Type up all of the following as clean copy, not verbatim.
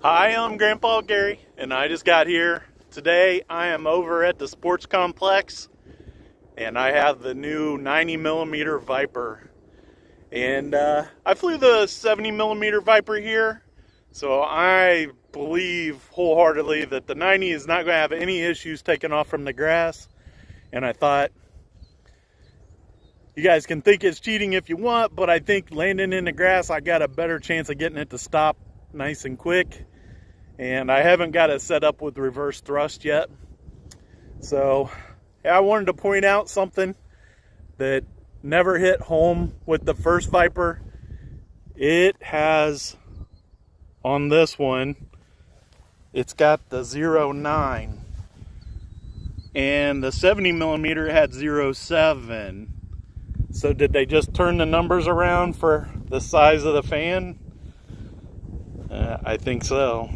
Hi, I'm Grandpa Gary, and I just got here. Today I am over at the sports complex, and I have the new 90mm Viper. And I flew the 70mm Viper here, so I believe wholeheartedly that the 90 is not going to have any issues taking off from the grass. And I thought, you guys can think it's cheating if you want, but I think landing in the grass, I got a better chance of getting it to stop nice and quick. And I haven't got it set up with reverse thrust yet. So I wanted to point out something that never hit home with the first Viper. It has, on this one, it's got the 0.9. And the 70mm had 0.7. So did they just turn the numbers around for the size of the fan? I think so.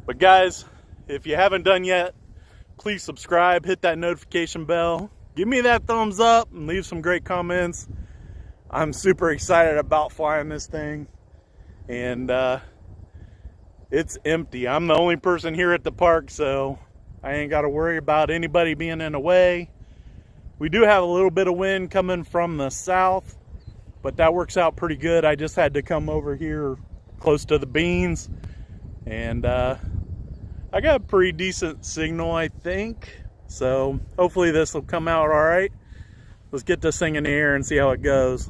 But guys, if you haven't done yet, please subscribe, hit that notification bell, give me that thumbs up, and leave some great comments. I'm super excited about flying this thing, and it's empty. I'm the only person here at the park, so I ain't got to worry about anybody being in the way. We do have a little bit of wind coming from the south, but that works out pretty good. I just had to come over here close to the beans, and I got a pretty decent signal, I think. So hopefully this will come out all right. Let's get this thing in the air and see how it goes.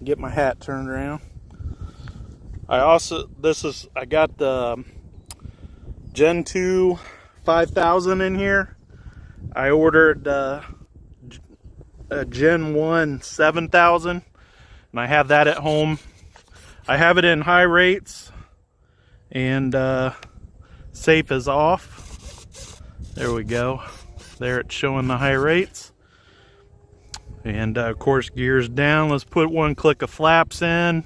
Get my hat turned around. I got the Gen 2 5000 in here. I ordered a Gen 1 7000, and I have that at home. I have it in high rates, and safe is off. There we go. There it's showing the high rates. And of course, gears down. Let's put one click of flaps in.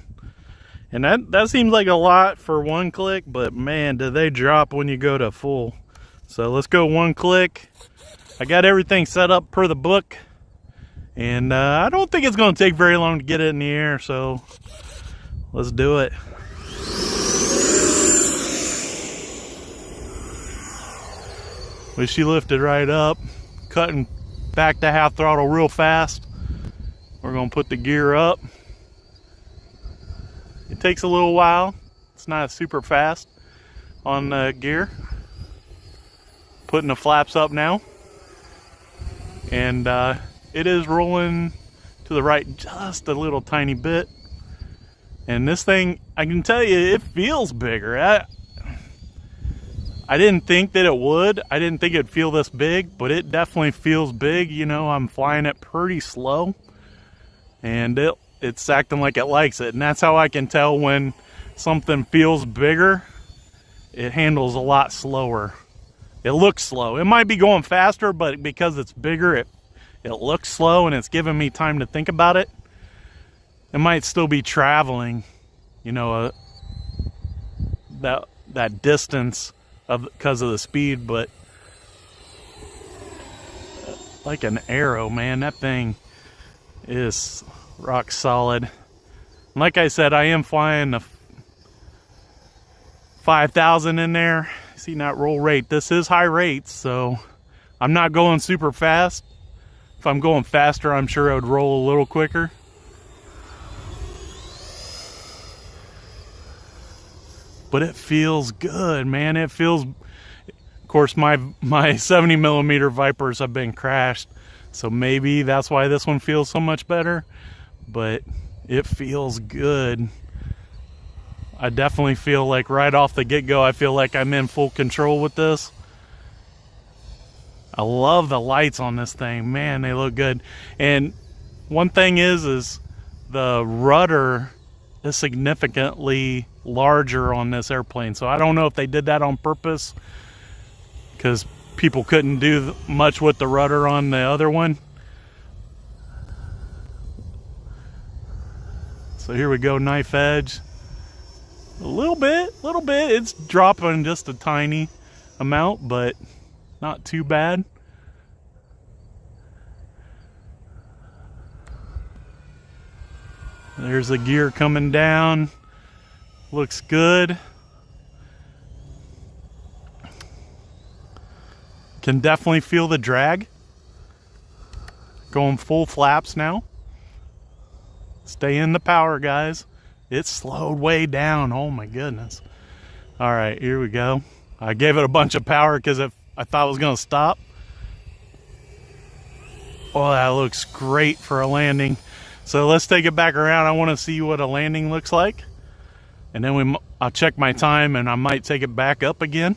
And that seems like a lot for one click, but man, do they drop when you go to full. So let's go one click. I got everything set up per the book. And I don't think it's going to take very long to get it in the air, so let's do it. Well, she lifted right up, cutting back to half throttle real fast. We're going to put the gear up. It takes a little while. It's not super fast on the gear. Putting the flaps up now. And it is rolling to the right just a little tiny bit. And this thing, I can tell you, it feels bigger. I didn't think that it would. I didn't think it'd feel this big, but it definitely feels big. You know, I'm flying it pretty slow, and it's acting like it likes it. And that's how I can tell when something feels bigger. It handles a lot slower. It looks slow. It might be going faster, but because it's bigger, it looks slow, and it's giving me time to think about it. It might still be traveling, you know, that distance because of the speed, but like an arrow, man, that thing is rock solid. And like I said, I am flying the 5000 in there. See that roll rate? This is high rates, so I'm not going super fast. If I'm going faster, I'm sure I would roll a little quicker. But it feels good, man. It feels, of course, my 70mm Vipers have been crashed, so maybe that's why this one feels so much better, but it feels good. I definitely feel like right off the get-go, I feel like I'm in full control with this. I love the lights on this thing, man, they look good. And one thing is the rudder is significantly larger on this airplane, so I don't know if they did that on purpose because people couldn't do much with the rudder on the other one. So here we go, knife edge. A little bit, it's dropping just a tiny amount, but not too bad. There's the gear coming down. Looks good. Can definitely feel the drag. Going full flaps now. Stay in the power, guys. It slowed way down. Oh my goodness. All right, here we go. I gave it a bunch of power because I thought it was going to stop. Oh, that looks great for a landing. So let's take it back around. I want to see what a landing looks like. And then I'll check my time and I might take it back up again.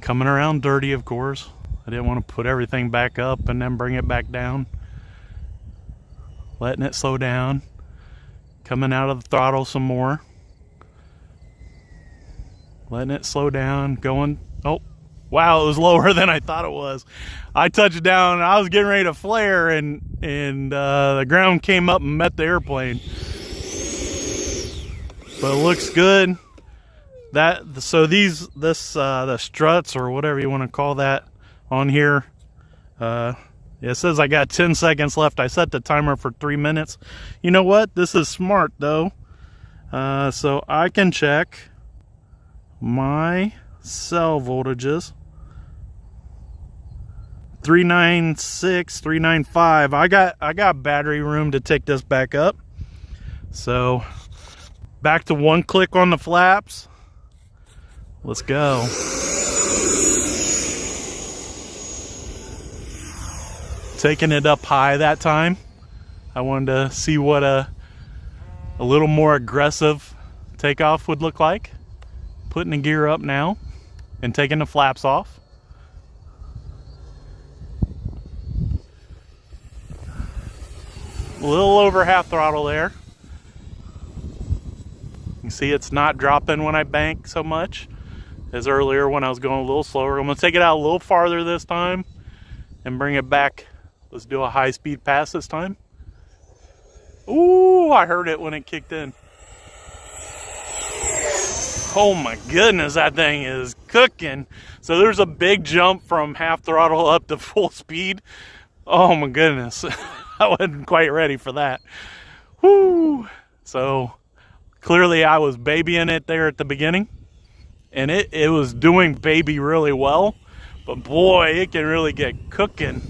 Coming around dirty, of course. I didn't want to put everything back up and then bring it back down. Letting it slow down. Coming out of the throttle some more. Letting it slow down. Going. Oh, wow, it was lower than I thought it was. I touched down. I was getting ready to flare, and the ground came up and met the airplane. But it looks good. The struts or whatever you want to call that on here. It says I got 10 seconds left. I set the timer for 3 minutes. You know what? This is smart though. So I can check my cell voltages. 396, 395. I got battery room to take this back up. So back to one click on the flaps. Let's go. Taking it up high that time. I wanted to see what a little more aggressive takeoff would look like. Putting the gear up now and taking the flaps off. A little over half throttle there. You can see it's not dropping when I bank so much as earlier when I was going a little slower. I'm going to take it out a little farther this time and bring it back. Let's do a high-speed pass this time. Ooh, I heard it when it kicked in. Oh my goodness, that thing is cooking. So there's a big jump from half throttle up to full speed. Oh my goodness. I wasn't quite ready for that. Woo! So clearly I was babying it there at the beginning. And it was doing baby really well. But boy, it can really get cooking.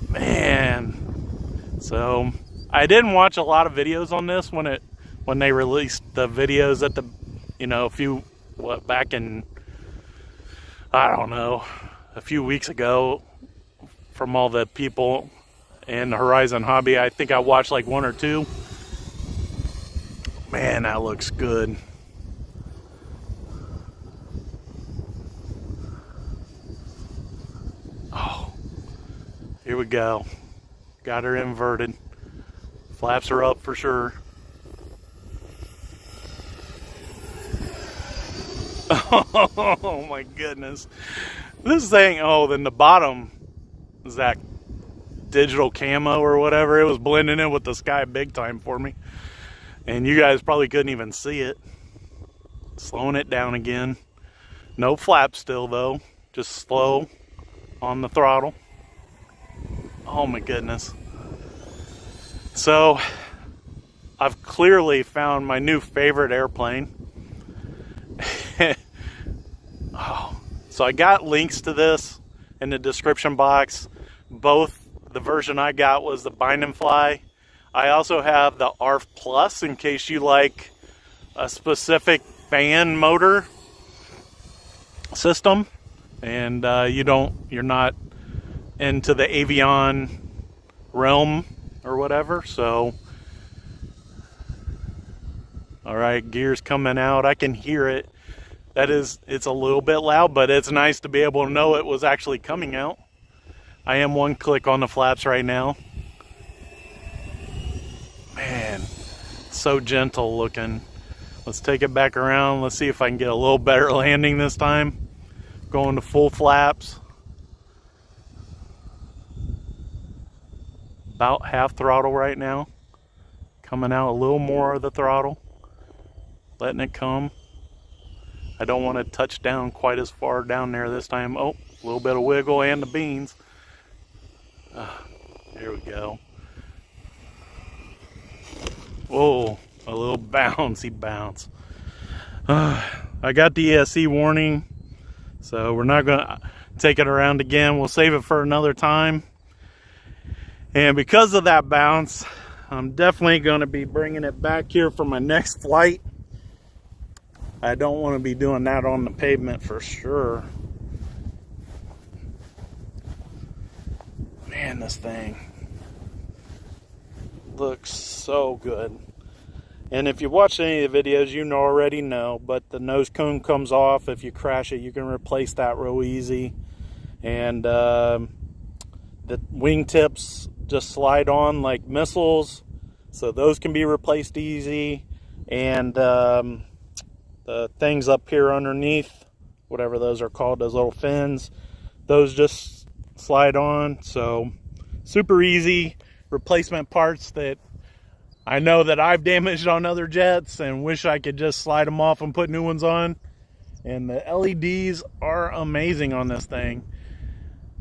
Man. So I didn't watch a lot of videos on this when they released the videos at the, back in, I don't know, a few weeks ago from all the people in the Horizon hobby. I think I watched like one or two. Man, that looks good. Oh, here we go. Got her inverted. Flaps are up for sure. Oh my goodness. This thing, then the bottom is that digital camo or whatever. It was blending in with the sky big time for me. And you guys probably couldn't even see it. Slowing it down again. No flaps still though. Just slow on the throttle. Oh my goodness. So I've clearly found my new favorite airplane. So I got links to this in the description box. Both the version I got was the bind and fly. I also have the ARF Plus in case you like a specific fan motor system and you're not into the avion realm or whatever. So all right, gears coming out. I can hear it. It's a little bit loud, but it's nice to be able to know it was actually coming out. I am one click on the flaps right now. Man, so gentle looking. Let's take it back around. Let's see if I can get a little better landing this time. Going to full flaps. About half throttle right now. Coming out a little more of the throttle. Letting it come. I don't want to touch down quite as far down there this time. Oh, a little bit of wiggle and the beans. There we go. Whoa, a little bouncy bounce. I got the ESC warning, so we're not going to take it around again. We'll save it for another time. And because of that bounce, I'm definitely going to be bringing it back here for my next flight. I don't want to be doing that on the pavement for sure. Man, this thing looks so good. And if you watch any of the videos, you already know, but the nose cone comes off. If you crash it, you can replace that real easy. And the wingtips just slide on like missiles, so those can be replaced easy. And the things up here underneath, whatever those are called, those little fins, those just slide on. So super easy replacement parts that I know that I've damaged on other jets and wish I could just slide them off and put new ones on. And the LEDs are amazing on this thing.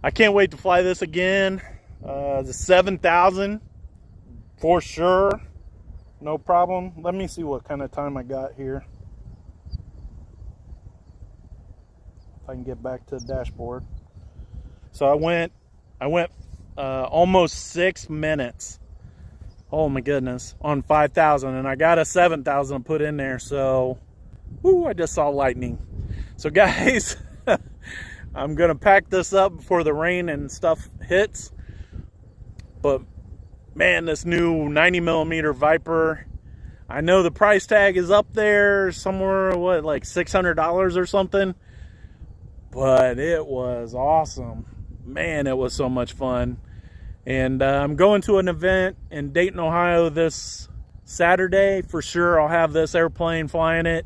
I can't wait to fly this again. The 7,000 for sure, no problem. Let me see what kind of time I got here. If I can get back to the dashboard. So I went almost 6 minutes. Oh my goodness, on 5,000, and I got a 7,000 to put in there. So, whoo, I just saw lightning. So guys, I'm gonna pack this up before the rain and stuff hits. But man, this new 90mm Viper, I know the price tag is up there somewhere, what, like $600 or something, but it was awesome. Man, it was so much fun. And I'm going to an event in Dayton, Ohio this Saturday. For sure, I'll have this airplane flying it.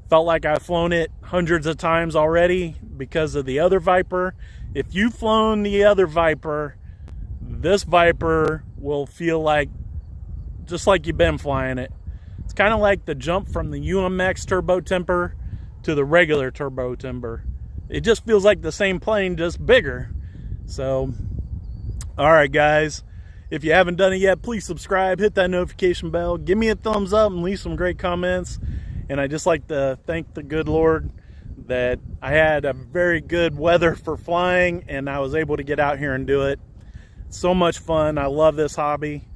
Felt like I've flown it hundreds of times already because of the other Viper. If you've flown the other Viper, this Viper will feel like just like you've been flying it. It's kind of like the jump from the UMX turbo temper to the regular turbo temper. It just feels like the same plane, just bigger. So, all right, guys. If you haven't done it yet, please subscribe, hit that notification bell, give me a thumbs up, and leave some great comments. And I just like to thank the good Lord that I had a very good weather for flying, and I was able to get out here and do it. So much fun. I love this hobby,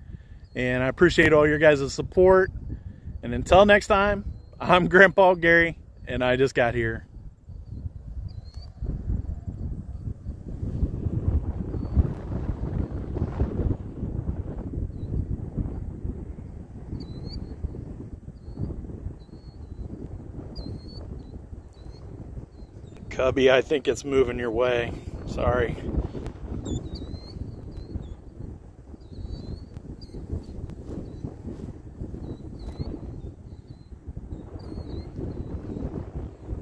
and I appreciate all your guys' support. And until next time, I'm Grandpa Gary, and I just got here. Cubby, I think it's moving your way. Sorry.